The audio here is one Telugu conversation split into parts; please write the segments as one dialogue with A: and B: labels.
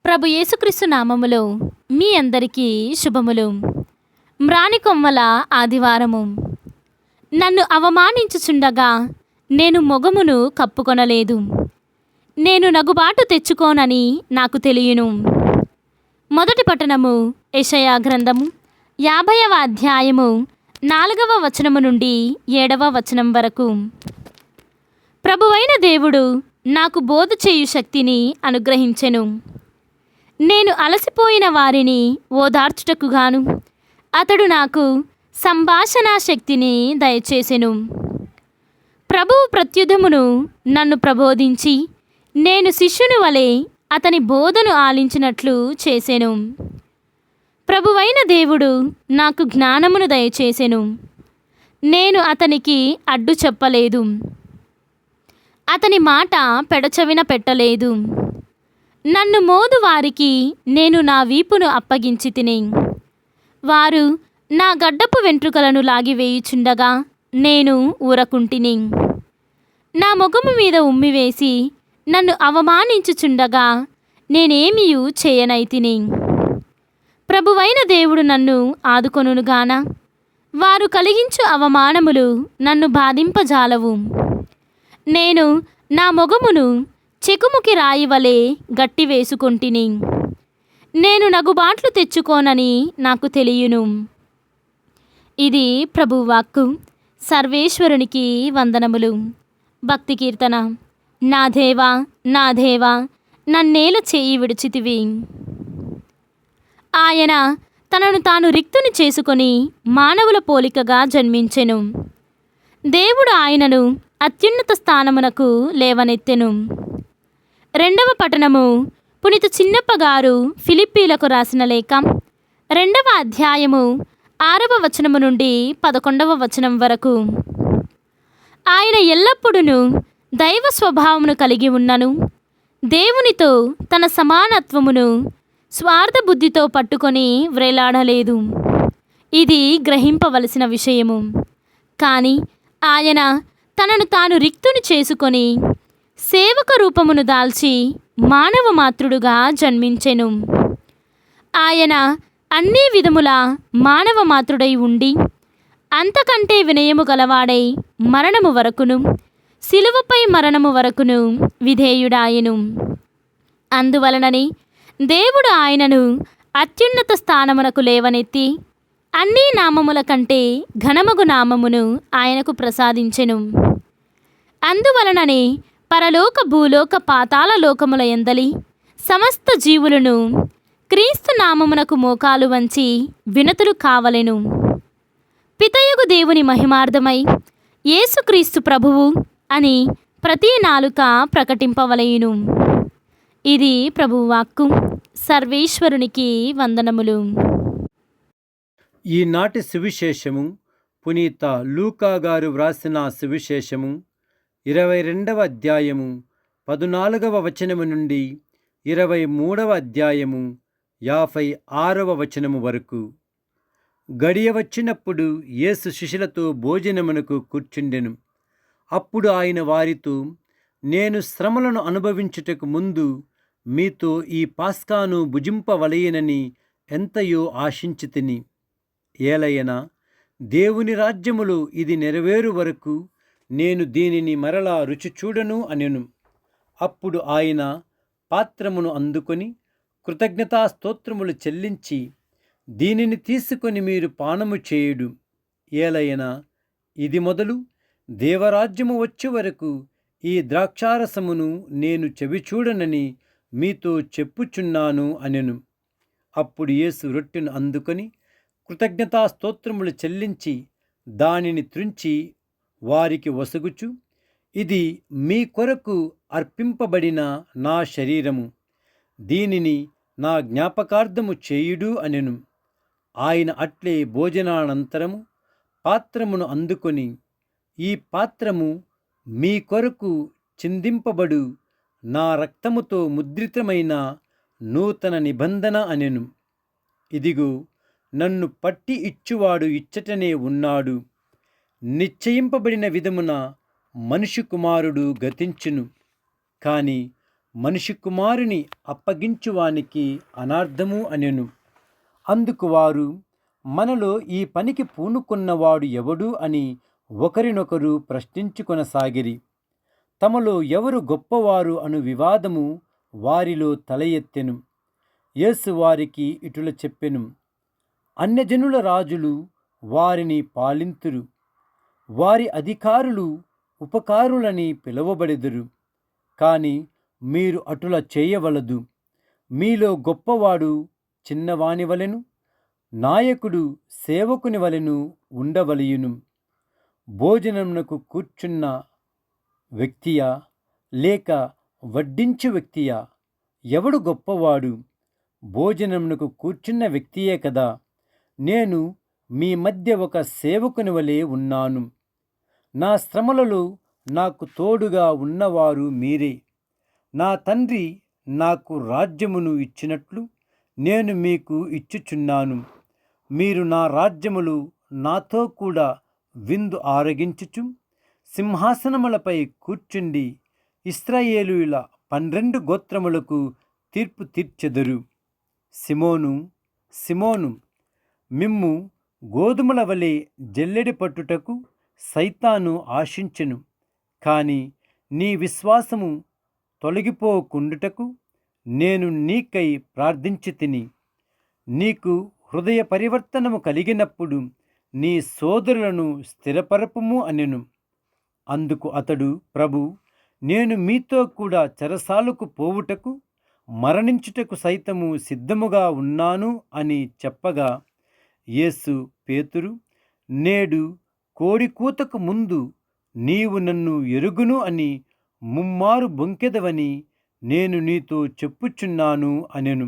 A: ప్రభు యేసుక్రీస్తు నామములో మీ అందరికీ శుభములు. మ్రానికొమ్మల ఆదివారము. నన్ను అవమానించుచుండగా నేను మొగమును కప్పుకొనలేదు. నేను నగుబాటు తెచ్చుకోనని నాకు తెలియను. మొదటి పట్టణము యెషయా గ్రంథము 50వ అధ్యాయము 4వ వచనము నుండి 7వ వచనం వరకు. ప్రభువైన దేవుడు నాకు బోధ చేయు శక్తిని అనుగ్రహించెను. నేను అలసిపోయిన వారిని ఓదార్చుటకు గాను అతడు నాకు సంభాషణా శక్తిని దయచేసెను. ప్రభువు ప్రత్యుదమును నన్ను ప్రబోధించి నేను శిష్యుని వలె అతని బోధను ఆలించినట్లు చేసెను. ప్రభువైన దేవుడు నాకు జ్ఞానమును దయచేసెను. నేను అతనికి అడ్డు చెప్పలేదు, అతని మాట పెడచెవిన పెట్టలేదు. నన్ను మోదు వారికి నేను నా వీపును అప్పగించి తిని, వారు నా గడ్డపు వెంట్రుకలను లాగివేయుచుండగా నేను ఊరకుంటిని. నా ముఖము మీద ఉమ్మివేసి నన్ను అవమానించుచుండగా నేనేమియు చేయనైతిని. ప్రభువైన దేవుడు నన్ను ఆదుకొనుగాన వారు కలిగించు అవమానములు నన్ను బాధింపజాలవు. నేను నా మొగమును చెకుముకి రాయి వలె గట్టి వేసుకొంటిని. నేను నగుబాట్లు తెచ్చుకోనని నాకు తెలియను. ఇది ప్రభువాక్కు. సర్వేశ్వరునికి వందనములు. భక్తి కీర్తన. నా దేవా నా దేవా, నన్నేల చేయి విడిచితివి. ఆయన తనను తాను రిక్తుని చేసుకొని మానవుల పోలికగా జన్మించెను. దేవుడు ఆయనను అత్యున్నత స్థానమునకు లేవనెత్తెను. రెండవ పట్టణము పునీత చిన్నప్ప గారు ఫిలిప్పీలకు రాసిన లేఖ 2వ అధ్యాయము 6వ వచనము నుండి 11వ వచనం వరకు. ఆయన ఎల్లప్పుడూ దైవ స్వభావమును కలిగి ఉన్నను. దేవునితో తన సమానత్వమును స్వార్థ బుద్ధితో పట్టుకొని వ్రేలాడలేదు. ఇది గ్రహింపవలసిన విషయము. కానీ ఆయన తనను తాను రిక్తుని చేసుకొని సేవక రూపమును దాల్చి మానవ మాతృడుగా జన్మించెను. ఆయన అన్ని విధముల మానవ మాతృడై ఉండి అంతకంటే వినయము గలవాడై మరణము వరకును, శిలువపై మరణము వరకును విధేయుడాయెను. అందువలనని దేవుడు ఆయనను అత్యున్నత స్థానమునకు లేవనెత్తి అన్ని నామముల కంటే ఘనమగు నామమును ఆయనకు ప్రసాదించెను. అందువలననే పరలోక భూలోక పాతాళ లోకముల యందలి సమస్త జీవులను క్రీస్తు నామమునకు మోకాలు వంచి వినతులు కావలెను. పితయగు దేవుని మహిమార్థమై యేసుక్రీస్తు ప్రభువు అని ప్రతి నాలుక ప్రకటింపవలెను. ఇది ప్రభువాక్కు. సర్వేశ్వరునికి వందనములు.
B: ఈనాటి సువిశేషము పునీత లూకా గారు వ్రాసిన సువిశేషము 22వ అధ్యాయము 14వ వచనము నుండి 23వ అధ్యాయము 56వ వచనము వరకు. గడియ వచ్చినప్పుడు యేసు శిష్యులతో భోజనమునకు కూర్చుండెను. అప్పుడు ఆయన వారితో, నేను శ్రమలను అనుభవించుటకు ముందు మీతో ఈ పాస్కాను భుజింపవలయనని ఎంతయో ఆశించితిని. ఏలయన దేవుని రాజ్యములో ఇది నెరవేరు వరకు నేను దీనిని మరలా రుచి చూడను అనెను. అప్పుడు ఆయన పాత్రమును అందుకొని కృతజ్ఞతా స్తోత్రములు చెల్లించి, దీనిని తీసుకొని మీరు పానము చేయుడు. ఏలయన ఇది మొదలు దేవరాజ్యము వచ్చే వరకు ఈ ద్రాక్షారసమును నేను చెవిచూడనని మీతో చెప్పుచున్నాను అనెను. అప్పుడు యేసు రొట్టెను అందుకొని కృతజ్ఞతా స్తోత్రములు చెల్లించి దానిని త్రుంచి వారికి వసగుచు, ఇది మీ కొరకు అర్పింపబడిన నా శరీరము, దీనిని నా జ్ఞాపకార్థము చేయుడు అనెను. ఆయన అట్లే భోజనానంతరము పాత్రమును అందుకొని, ఈ పాత్రము మీ కొరకు చిందింపబడు నా రక్తముతో ముద్రితమైన నూతన నిబంధన అనెను. ఇదిగో, నన్ను పట్టి ఇచ్చువాడు ఇచ్చటనే ఉన్నాడు. నిశ్చయింపబడిన విధమున మనుష్య కుమారుడు గతించును. కాని మనిషి కుమారుని అప్పగించువానికి అనార్థము అనెను. అందుకు వారు, మనలో ఈ పనికి పూనుకున్నవాడు ఎవడు అని ఒకరినొకరు ప్రశ్నించుకొనసాగిరి. తమలో ఎవరు గొప్పవారు అను వివాదము వారిలో తల ఎత్తెను. యేసు వారికి ఇటుల చెప్పెను, అన్యజనుల రాజులు వారిని పాలింతురు, వారి అధికారులు ఉపకారులని పిలువబడెదరు. కాని మీరు అటుల చేయవలదు. మీలో గొప్పవాడు చిన్నవాని వలెను, నాయకుడు సేవకుని వలెను ఉండవలయును. భోజనమునకు కూర్చున్న వ్యక్తియా లేక వడ్డించు వ్యక్తియా? ఎవడు గొప్పవాడు? భోజనమునకు కూర్చున్న వ్యక్తియే కదా. నేను మీ మధ్య ఒక సేవకుని వలె ఉన్నాను. నా శ్రమలలో నాకు తోడుగా ఉన్నవారు మీరే. నా తండ్రి నాకు రాజ్యమును ఇచ్చినట్లు నేను మీకు ఇచ్చుచున్నాను. మీరు నా రాజ్యములు నాతో కూడా విందు ఆరగించుచు సింహాసనములపై కూర్చుండి ఇశ్రాయేలీయుల 12 గోత్రములకు తీర్పు తీర్చెదరు. సిమోను, సిమోను, మిమ్ము గోధుమల వలె జల్లెడి పట్టుటకు సైతాను ఆశించెను. కాని నీ విశ్వాసము తొలగిపోకుండుటకు నేను నీకై ప్రార్థించితిని. నీకు హృదయ పరివర్తనము కలిగినప్పుడు నీ సోదరులను స్థిరపరపుము అనెను. అందుకు అతడు, ప్రభు, నేను మీతో కూడా చెరసాలకు పోవుటకు మరణించుటకు సైతము సిద్ధముగా ఉన్నాను అని చెప్పగా, యేసు, పేతురు, నేడు కోడి కూతకు ముందు నీవు నన్ను ఎరుగును అని ముమ్మారు బొంకెదవని నేను నీతో చెప్పుచున్నాను అనెను.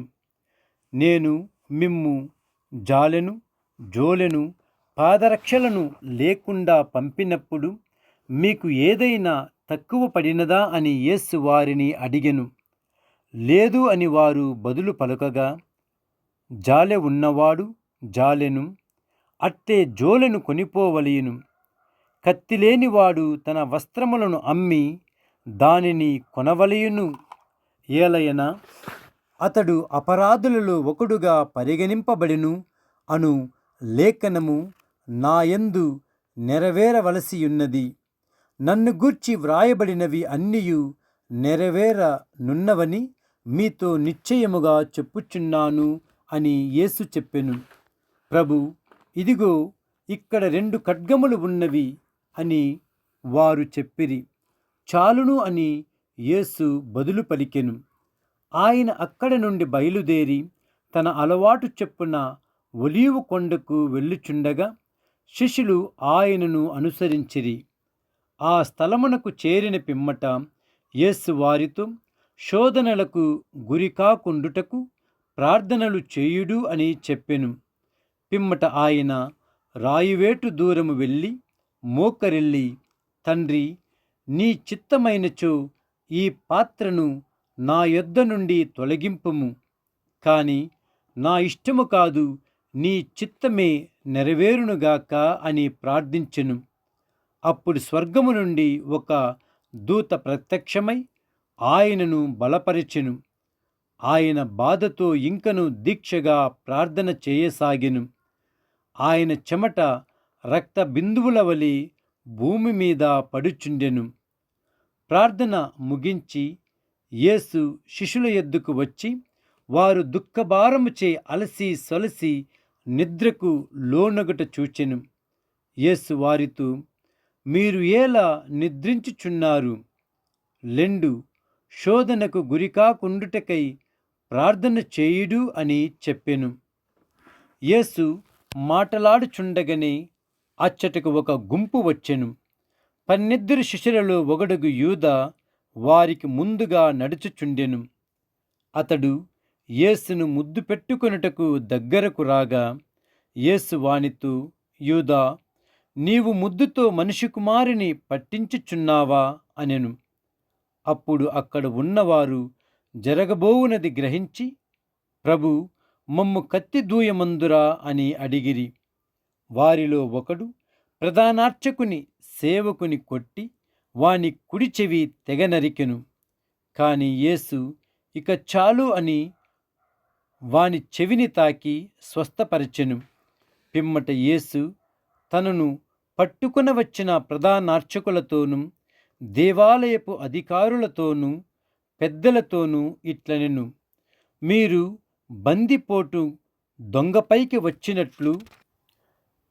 B: నేను మిమ్ము జాలెను, జోలెను, పాదరక్షలను లేకుండా పంపినప్పుడు మీకు ఏదైనా తక్కువ పడినదా అని యేసు వారిని అడిగెను. లేదు అని వారు బదులు పలుకగా, జాలె ఉన్నవాడు జాలెను, అట్టే జోలెను కొనిపోవలయును. కత్తిలేనివాడు తన వస్త్రములను అమ్మి దానిని కొనవలయును. ఏలయన అతడు అపరాధులలో ఒకడుగా పరిగణింపబడెను అను లేఖనము నాయందు నెరవేరవలసియున్నది. నన్ను గూర్చి వ్రాయబడినవి అన్నియు నెరవేరనున్నవని మీతో నిశ్చయముగా చెప్పుచున్నాను అని యేసు చెప్పెను. ప్రభు, ఇదిగో ఇక్కడ 2 ఖడ్గములు ఉన్నవి అని వారు చెప్పిరి. చాలును అని యేసు బదులు పలికెను. ఆయన అక్కడ నుండి బయలుదేరి తన అలవాటు చొప్పున ఒలీవ కొండకు వెళ్ళుచుండగా శిష్యులు ఆయనను అనుసరించిరి. ఆ స్థలమునకు చేరిన పిమ్మట యేసు వారితో, శోధనలకు గురికాకుండుటకు ప్రార్థనలు చేయుడు అని చెప్పెను. పిమ్మట ఆయన రాయివేటు దూరము వెళ్ళి మోకరిల్లి, తండ్రి, నీ చిత్తమైనచో ఈ పాత్రను నా యొద్ద నుండి తొలగింపుము. కాని నా ఇష్టము కాదు, నీ చిత్తమే నెరవేరునుగాక అని ప్రార్థించెను. అప్పుడు స్వర్గము నుండి ఒక దూత ప్రత్యక్షమై ఆయనను బలపరిచెను. ఆయన బాధతో ఇంకను దీక్షగా ప్రార్థన చేయసాగెను. ఆయన చెమట రక్త బిందువుల వలె భూమి మీద పడుచుండెను. ప్రార్థన ముగించి యేసు శిష్యుల యొద్దకు వచ్చి, వారు దుఃఖభారముచే అలసి సొలసి నిద్రకు లోనగుట చూచెను. యేసు వారితో, మీరు ఏలా నిద్రించుచున్నారు? లెండు, శోధనకు గురికాకుండుటకై ప్రార్థన చేయుడు అని చెప్పెను. యేసు మాటలాడుచుండగనే అచ్చటకు ఒక గుంపు వచ్చెను. 12 శిష్యులలో ఒకడుగు యూదా వారికి ముందుగా నడుచుచుండెను. అతడు యేసును ముద్దు పెట్టుకొనుటకు దగ్గరకు రాగా, యేసు వానితో, యూదా, నీవు ముద్దుతో మనిషి కుమారుని పట్టించుచున్నావా అనెను. అప్పుడు అక్కడ ఉన్నవారు జరగబోవునది గ్రహించి, ప్రభు, మమ్ము కత్తి దూయమందురా అని అడిగిరి. వారిలో ఒకడు ప్రధానార్చకుని సేవకుని కొట్టి వాని కుడి చెవి తెగ నరికెను. కాని యేసు ఇక చాలు అని వాని చెవిని తాకి స్వస్థపరచెను. పిమ్మట యేసు తనను పట్టుకున వచ్చిన ప్రధానార్చకులతోనూ దేవాలయపు అధికారులతోనూ పెద్దలతోనూ ఇట్లనెను, మీరు బందిపోటు దొంగపైకి వచ్చినట్లు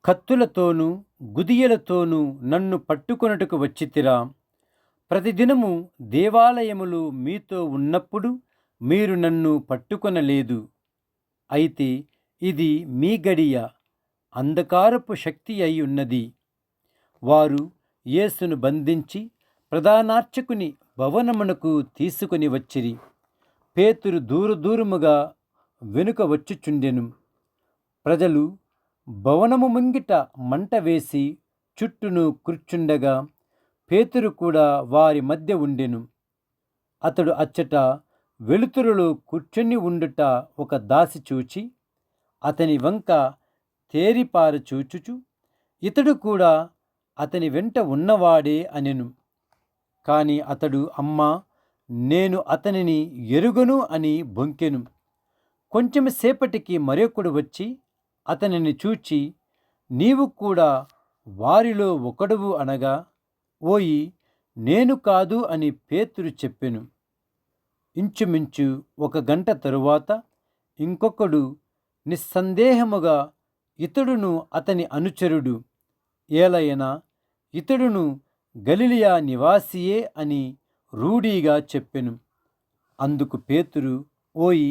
B: కత్తులతోనూ గుదియలతోనూ నన్ను పట్టుకొనుటకు వచ్చితిరా? ప్రతిదినము దేవాలయములు మీతో ఉన్నప్పుడు మీరు నన్ను పట్టుకొనలేదు. అయితే ఇది మీ గడియ, అంధకారపు శక్తి అయి ఉన్నది. వారు యేసును బంధించి ప్రధానార్చకుని భవనమునకు తీసుకొని వచ్చిరి. పేతురు దూరముగా వెనుక వచ్చుచుండెను. ప్రజలు భవనము ముంగిట మంట వేసి చుట్టూను కూర్చుండగా పేతురు కూడా వారి మధ్య ఉండెను. అతడు అచ్చట వెలుతురులో కూర్చొని ఉండుట ఒక దాసి చూచి అతని వంక తేరిపార చూచుచు, ఇతడు కూడా అతని వెంట ఉన్నవాడే అనెను. కాని అతడు, అమ్మా, నేను అతనిని ఎరుగను అని బొంకెను. కొంచెం సేపటికి మరొకడు వచ్చి అతనిని చూచి, నీవు కూడా వారిలో ఒకడువు అనగా, ఓయి, నేను కాదు అని పేతురు చెప్పెను. ఇంచుమించు 1 గంట తరువాత ఇంకొకడు నిస్సందేహముగా ఇతడును అతని అనుచరుడు, ఏలయనా ఇతడును గలిలయ నివాసియే అని రూఢీగా చెప్పెను. అందుకు పేతురు, ఓయి,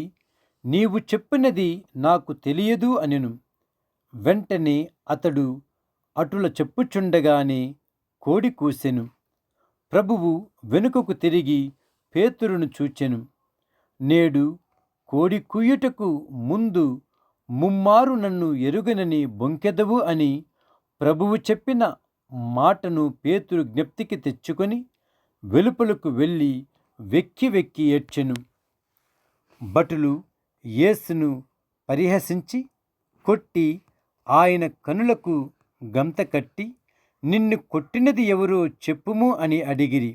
B: నీవు చెప్పినది నాకు తెలియదు అనెను. వెంటనే అతడు అటుల చెప్పుచుండగానే కోడి కూసెను. ప్రభువు వెనుకకు తిరిగి పేతురును చూచెను. నేడు కోడి కూయుటకు ముందు ముమ్మారు నన్ను ఎరుగనని బొంకెదవు అని ప్రభువు చెప్పిన మాటను పేతురు జ్ఞప్తికి తెచ్చుకొని వెలుపలకు వెళ్ళి వెక్కి వెక్కి ఏడ్చెను. భటులు యేసును పరిహసించి కొట్టి ఆయన కనులకు గంత కట్టి, నిన్ను కొట్టినది ఎవరో చెప్పుము అని అడిగిరి.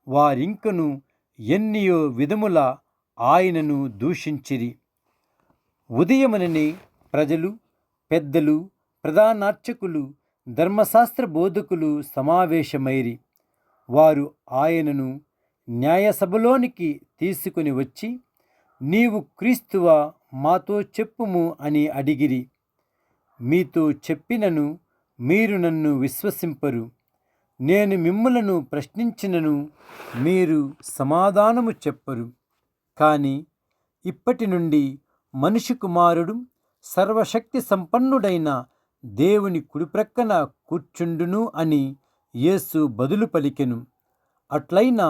B: వారింకను ఎన్నియో విధముల ఆయనను దూషించిరి. ఉదయముననే ప్రజలు, పెద్దలు, ప్రధానార్చకులు, ధర్మశాస్త్ర బోధకులు సమావేశమైరి. వారు ఆయనను న్యాయసభలోనికి తీసుకుని వచ్చి, నీవు క్రీస్తువా, మాతో చెప్పుము అని అడిగిరి. మీతో చెప్పినను మీరు నన్ను విశ్వసింపరు. నేను మిమ్ములను ప్రశ్నించినను మీరు సమాధానము చెప్పరు. కానీ ఇప్పటి నుండి మనిషి కుమారుడు సర్వశక్తి సంపన్నుడైన దేవుని కుడిప్రక్కన కూర్చుండును అని యేసు బదులు పలికెను. అట్లయినా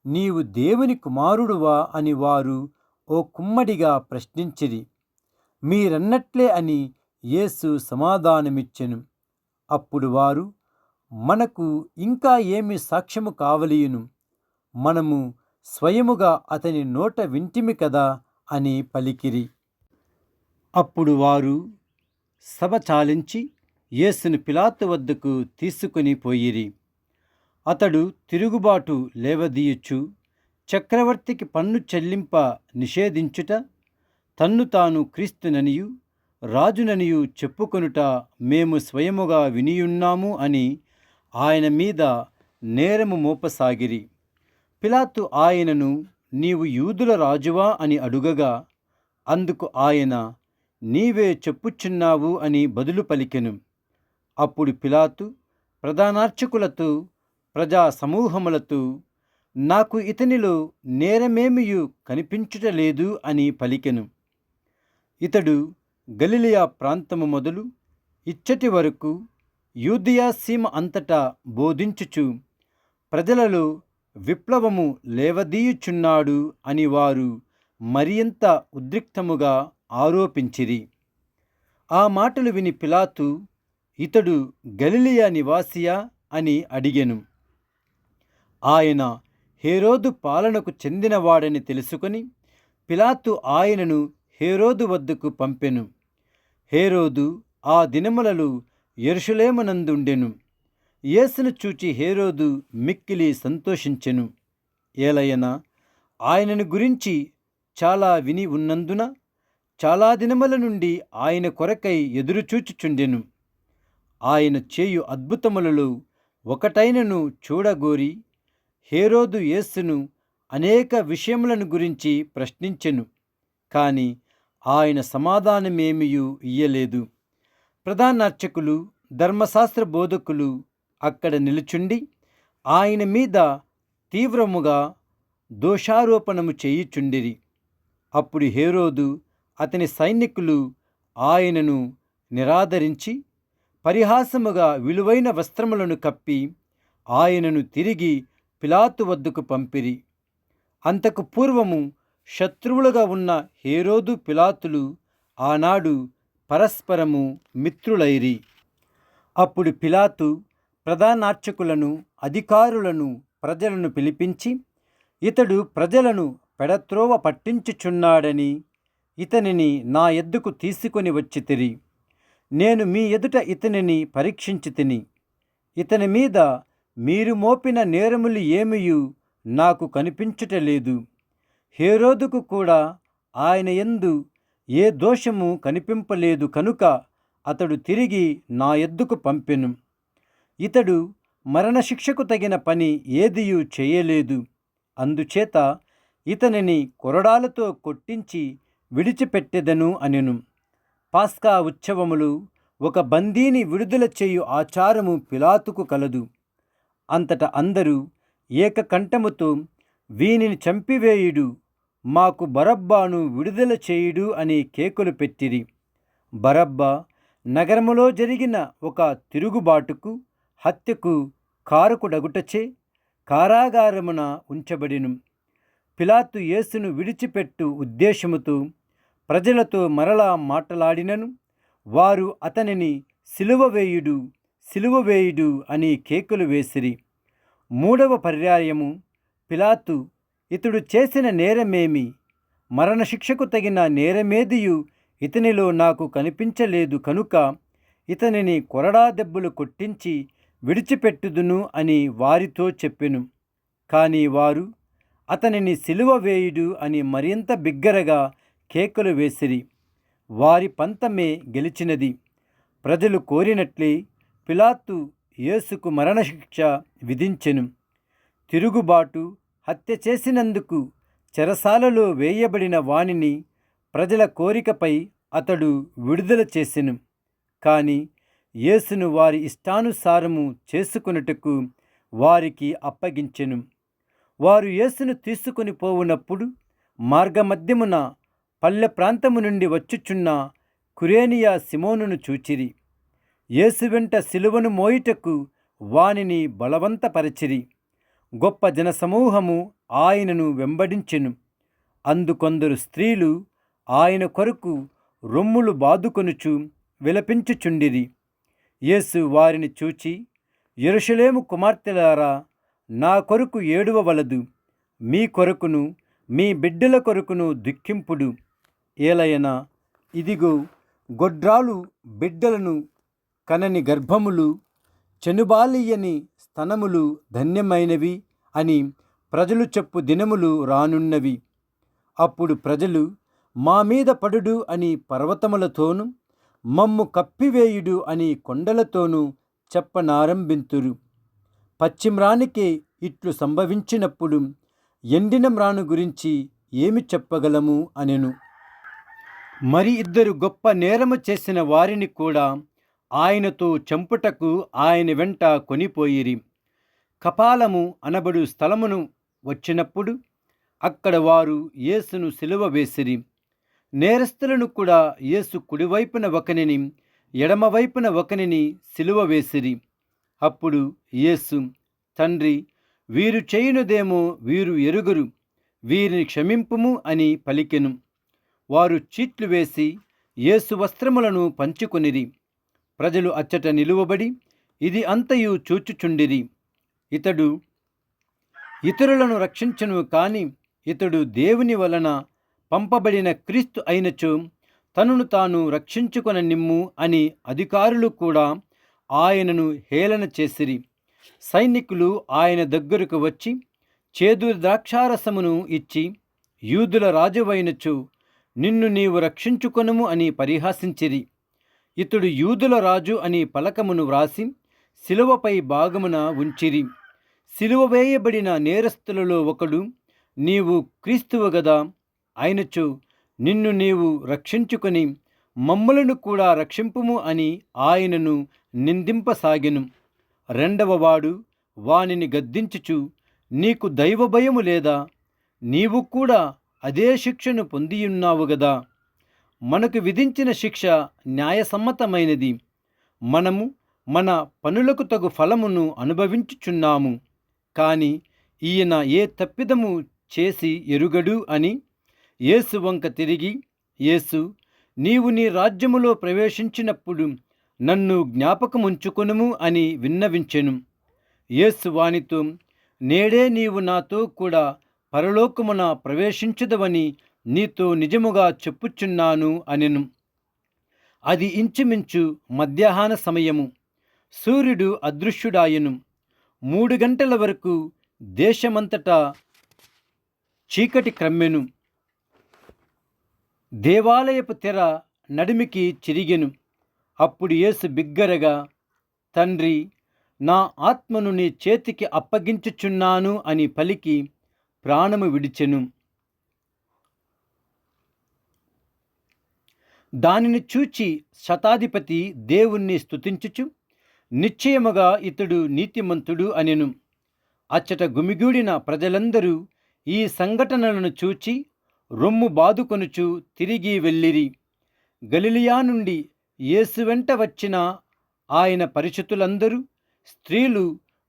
B: నీవు దేవుని కుమారుడువా అని వారు ఓ కుమ్మడిగా ప్రశ్నించిరి. మీరన్నట్లే అని యేసు సమాధానమిచ్చెను. అప్పుడు వారు, మనకు ఇంకా ఏమి సాక్ష్యము కావలియును? మనము స్వయముగా అతని నోట వింటిమి కదా అని పలికిరి. అప్పుడు వారు సభ చాలించి యేసును పిలాతు వద్దకు తీసుకొని పోయిరి. అతడు తిరుగుబాటు లేవదీయుచు చక్రవర్తికి పన్ను చెల్లింప నిషేధించుట, తన్ను తాను క్రీస్తుననియు రాజుననియు చెప్పుకొనుట మేము స్వయముగా వినియున్నాము అని ఆయన మీద నేరము మోపసాగిరి. పిలాతు ఆయనను, నీవు యూదుల రాజువా అని అడుగగా అందుకు ఆయన, నీవే చెప్పుచున్నావు అని బదులు పలికెను. అప్పుడు పిలాతు ప్రధానార్చకులతో ప్రజా సమూహములతో, నాకు ఇతనిలో నేరమేమియు కనిపించుటలేదు అని పలికెను. ఇతడు గలిలయ ప్రాంతము మొదలు ఇచ్చటి వరకు యూదయ సీమ అంతటా బోధించుచు ప్రజలలో విప్లవము లేవదీయుచున్నాడు అని వారు మరింత ఉద్రిక్తముగా ఆరోపించిరి. ఆ మాటలు విని పిలాతు, ఇతడు గలిలయ నివాసియా అని అడిగెను. ఆయన హేరోదు పాలనకు చెందినవాడని తెలుసుకొని పిలాతు ఆయనను హేరోదు వద్దకు పంపెను. హేరోదు ఆ దినములలో యెరూషలేమునందుండెను. యేసును చూచి హేరోదు మిక్కిలి సంతోషించెను. ఏలయన ఆయనను గురించి చాలా విని ఉన్నందున చాలా దినముల నుండి ఆయన కొరకై ఎదురుచూచుచుండెను. ఆయన చేయు అద్భుతములలో ఒకటైనను చూడగోరి హేరోదు యేసును అనేక విషయములను గురించి ప్రశ్నించెను. కాని ఆయన సమాధానమేమియూ ఇయ్యలేదు. ప్రధానార్చకులు, ధర్మశాస్త్ర బోధకులు అక్కడ నిలుచుండి ఆయన మీద తీవ్రముగా దోషారోపణము చేయుచుండిరి. అప్పుడు హేరోదు అతని సైనికులు ఆయనను నిరాదరించి పరిహాసముగా విలువైన వస్త్రములను కప్పి ఆయనను తిరిగి పిలాతు వద్దకు పంపిరి. అంతకు పూర్వము శత్రువులుగా ఉన్న హేరోదు పిలాతులు ఆనాడు పరస్పరము మిత్రులైరి. అప్పుడు పిలాతు ప్రధానార్చకులను, అధికారులను, ప్రజలను పిలిపించి, ఇతడు ప్రజలను పెడత్రోవ పట్టించుచున్నాడని ఇతనిని నా ఎద్దుకు తీసుకొని వచ్చితిరి. నేను మీ ఎదుట ఇతనిని పరీక్షించితిని. ఇతని మీద మీరు మోపిన నేరములు ఏమియూ నాకు కనిపించుటలేదు. హేరోదుకు కూడా ఆయన యందు ఏ దోషము కనిపింపలేదు కనుక అతడు తిరిగి నా ఎద్దుకు పంపెను. ఇతడు మరణశిక్షకు తగిన పని ఏదియూ చేయలేదు. అందుచేత ఇతనిని కొరడాలతో కొట్టించి విడిచిపెట్టెదను అనెను. పాస్కా ఉత్సవములు ఒక బందీని విడుదల చేయు ఆచారము పిలాతుకు కలదు. అంతటా అందరూ ఏకకంఠముతో వీనిని చంపివేయుడు, మాకు బరబ్బను విడుదల చేయుడు అని కేకలు పెట్టిరి. బరబ్బా నగరములో జరిగిన ఒక తిరుగుబాటుకు, హత్యకు కారకుడగుటచే కారాగారమున ఉంచబడిను. పిలాతు యేసును విడిచిపెట్టు ఉద్దేశముతో ప్రజలతో మరలా మాటలాడినను వారు అతనిని సిలువ వేయుడు, సిలువ వేయుడు అని కేకలు వేసిరి. మూడవ పర్యాయము పిలాతు, ఇతడు చేసిన నేరమేమి? మరణశిక్షకు తగిన నేరమేదియు ఇతనిలో నాకు కనిపించలేదు కనుక ఇతనిని కొరడా దెబ్బలు కొట్టించి విడిచిపెట్టుదును అని వారితో చెప్పెను. కానీ వారు అతనిని సిలువ వేయుడు అని మరింత బిగ్గరగా కేకలు వేసిరి. వారి పంతమే గెలిచినది. ప్రజలు కోరినట్లే పిలాతు యేసుకు మరణశిక్ష విధించెను. తిరుగుబాటు, హత్య చేసినందుకు చెరసాలలో వేయబడిన వానిని ప్రజల కోరికపై అతడు విడుదల చేసెను. కాని యేసును వారి ఇష్టానుసారము చేసుకొనుటకు వారికి అప్పగించెను. వారు యేసును తీసుకొని పోవునప్పుడు మార్గమధ్యమున పల్లె ప్రాంతము నుండి వచ్చుచున్న కురేనియా సిమోనును చూచిరి. యేసు వెంట సిలువను మోయుటకు వానిని బలవంతపరచిరి. గొప్ప జనసమూహము ఆయనను వెంబడించెను. అందుకొందరు స్త్రీలు ఆయన కొరకు రొమ్ములు బాదుకొనుచు విలపించుచుండిరి. యేసు వారిని చూచి, యెరూషలేము కుమార్తెలారా, నా కొరకు ఏడవవలదు. మీ కొరకును మీ బిడ్డల కొరకును దుఃఖింపుడు. ఏలయనా ఇదిగో గొడ్రాలు బిడ్డలను కనని గర్భములు, చెనుబాలియని స్తనములు ధన్యమైనవి అని ప్రజలు చెప్పు దినములు రానున్నవి. అప్పుడు ప్రజలు మా మీద పడుడు అని పర్వతములతోనూ, మమ్ము కప్పివేయుడు అని కొండలతోనూ చెప్పనారంభింతురు. పచ్చిమ్రానికే ఇట్లు సంభవించినప్పుడు ఎండిన మ్రాను గురించి ఏమి చెప్పగలము అనెను. మరి ఇద్దరు గొప్ప నేరము చేసిన వారిని కూడా ఆయనతో చంపుటకు ఆయన వెంట కొనిపోయిరి. కపాలము అనబడు స్థలమును వచ్చినప్పుడు అక్కడ వారు యేసును సిలువ వేసిరి. నేరస్తులను కూడా యేసు కుడివైపున ఒకనిని, ఎడమవైపున ఒకనిని సిలువ వేసిరి. అప్పుడు యేసు, తండ్రి, వీరు చేయునదేమో వీరు ఎరుగరు, వీరిని క్షమింపుము అని పలికెను. వారు చీట్లు వేసి యేసు వస్త్రములను పంచుకొనిరి. ప్రజలు అచ్చట నిలువబడి ఇది అంతయు చూచుచుండిరి. ఇతడు ఇతరులను రక్షించును కాని ఇతడు దేవుని వలన పంపబడిన క్రీస్తు అయినచో తనను తాను రక్షించుకొన నిమ్ము అని అధికారులు కూడా ఆయనను హేళన చేసిరి. సైనికులు ఆయన దగ్గరకు వచ్చి చేదు ద్రాక్షారసమును ఇచ్చి, యూదుల రాజువైనచు నిన్ను నీవు రక్షించుకొనుము అని పరిహాసించిరి. ఇతడు యూదుల రాజు అని పలకమును వ్రాసి శిలువపై భాగమున ఉంచిరి. సిలువ వేయబడిన నేరస్తులలో ఒకడు, నీవు క్రీస్తువు గదా, అయినచు నిన్ను నీవు రక్షించుకొని మమ్ములను కూడా రక్షింపుము అని ఆయనను నిందింపసాగెను. రెండవవాడు వానిని గద్దించుచు, నీకు దైవభయము లేదా? నీవు కూడా అదే శిక్షను పొందియున్నావు గదా. మనకు విధించిన శిక్ష న్యాయసమ్మతమైనది. మనము మన పనులకు తగు ఫలమును అనుభవించుచున్నాము. కాని ఈయన ఏ తప్పిదము చేసి ఎరుగడు అని యేసు వంక తిరిగి, యేసు, నీవు నీ రాజ్యములో ప్రవేశించినప్పుడు నన్ను జ్ఞాపకముంచుకొనుము అని విన్నవించెను. యేసు వానితో, నేడే నీవు నాతో కూడా పరలోకమున ప్రవేశించుదవని నీతో నిజముగా చెప్పుచున్నాను అనెను. అది ఇంచుమించు మధ్యాహ్న సమయము. సూర్యుడు అదృశ్యుడాయెను. 3 గంటల వరకు దేశమంతటా చీకటి క్రమ్మెను. దేవాలయపు తెర నడిమికి చిరిగెను. అప్పుడు యేసు బిగ్గరగా, తండ్రి, నా ఆత్మను నీ చేతికి అప్పగించుచున్నాను అని పలికి ప్రాణము విడిచెను. దానిని చూచి శతాధిపతి దేవుణ్ణి స్తుతించుచు, నిశ్చయముగా ఇతడు నీతిమంతుడు అనెను. అచ్చట గుమిగూడిన ప్రజలందరూ ఈ సంఘటనలను చూచి రొమ్ము బాదుకొనుచు తిరిగి వెళ్ళిరి. గలిలయ నుండి యేసు వెంట వచ్చిన ఆయన పరిచితులందరూ, స్త్రీలు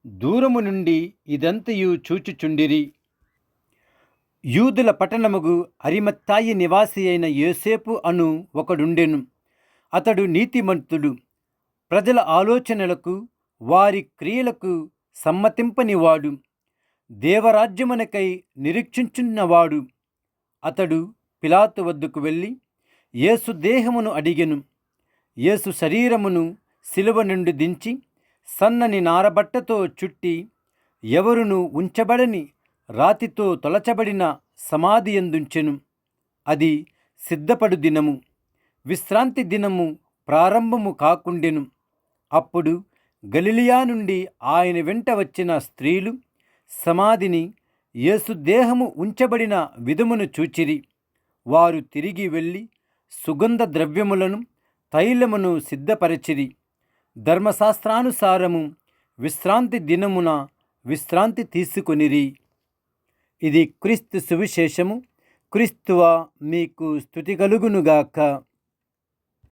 B: దూరము నుండి ఇదంతయు చూచుచుండిరి. యూదుల పట్టణముగు అరిమత్తాయి నివాసి అయిన యోసేపు అను ఒకడుండెను. అతడు నీతిమంతుడు, ప్రజల ఆలోచనలకు వారి క్రియలకు సమ్మతింపనివాడు, దేవరాజ్యమునకై నిరీక్షించున్నవాడు. అతడు పిలాతు వద్దకు వెళ్ళి యేసు దేహమును అడిగెను. యేసు శరీరమును శిలువ నుండి దించి సన్నని నారబట్టతో చుట్టి ఎవరును ఉంచబడని రాతితో తొలచబడిన సమాధి యందుంచెను. అది సిద్ధపడు దినము, విశ్రాంతి దినము ప్రారంభము కాకుండెను. అప్పుడు గలిలయ నుండి ఆయన వెంట వచ్చిన స్త్రీలు సమాధిని, యేసు దేహము ఉంచబడిన విధమును చూచిరి. వారు తిరిగి వెళ్ళి సుగంధ ద్రవ్యములను, తైలమును సిద్ధపరచిరి. ధర్మశాస్త్రానుసారము విశ్రాంతి దినమున విశ్రాంతి తీసుకొనిరి. ఇది క్రీస్తు సువిశేషము. క్రీస్తువా మీకు స్తుతి కలుగునుగాక.